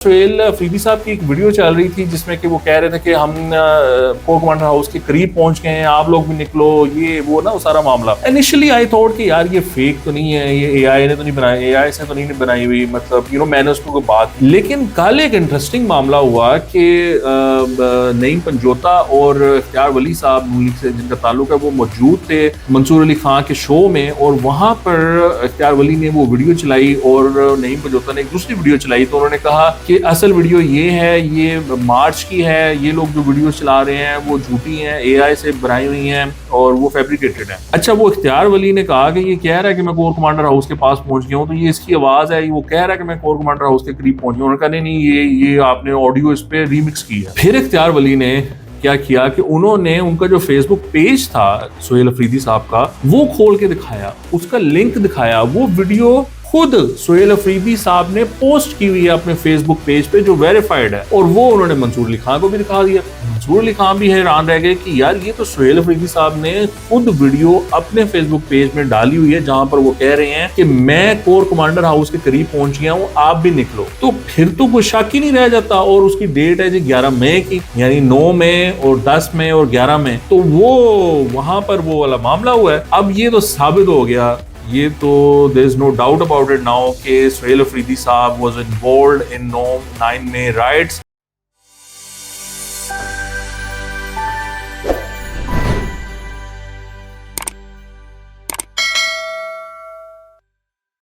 सुहेल अफरीदी साहब की एक वीडियो चल रही थी जिसमें कि वो कह रहे थे कि हम कोर कमांडर हाउस के करीब पहुंच गए हैं, आप लोग भी निकलो, ये वो ना वो सारा मामला। इनिशियली आई थॉट कि यार ये फेक तो नहीं है, ये एआई ने तो नहीं बनाया, एआई से तो नहीं बनाई हुई, मतलब मैंने उसको कोई बात। लेकिन कल एक इंटरेस्टिंग मामला हुआ कि नईम पंजोता और इख्तियार वली साहब मुल्क से जिनका ताल्लुक है वो मौजूद थे मंसूर अली खान के शो में, और वहां पर इख्तियार वली ने वो वीडियो चलाई और नईम पंजोता ने एक दूसरी वीडियो चलाई। तो उन्होंने कहा कि असल वीडियो ये है, ये मार्च की है, ये लोग जो वीडियो चला रहे हैं वो झूठी हैं, एआई से बनाई हुई हैं और वो फैब्रिकेटेड है। अच्छा, वो इख्तियार वली ने कहा कि ये कह रहा है कि मैं कोर कमांडर हाउस के पास पहुंच गया हूं, तो ये इसकी आवाज है, वो कह रहा है कि मैं कोर कमांडर हाउस के करीब पहुंच गया। उन्होंने कहा नहीं, ये आपने ऑडियो इस पे रीमिक्स की है। फिर इख्तियार वली ने क्या किया कि उन्होंने उनका जो फेसबुक पेज था सुहेल अफरीदी साहब का वो खोल के दिखाया, उसका लिंक दिखाया, वो वीडियो खुद सुहेल अफरीदी साहब ने पोस्ट की हुई है अपने फेसबुक पेज पे जो वेरीफाइड है, और वो उन्होंने मंसूर अली खान को भी दिखा दिया। मंसूर अली खान भी हैरान रह गए कि यार ये तो सुहेल अफरीदी साहब ने खुद वीडियो अपने फेसबुक पेज में डाली हुई है जहां पर वो कह रहे हैं कि मैं कोर कमांडर हाउस के करीब पहुंच गया हूं, आप भी निकलो। तो फिर तो कोई शक ही नहीं रह जाता। और उसकी डेट है जी 11 मई की, यानी 9 मई और 10 मई और 11 मई, तो वो वहां पर वो वाला मामला हुआ है। अब ये तो साबित हो गया, ये तो there is no doubt about it now कि सुहेल अफरीदी साहब was involved in 9 May rights.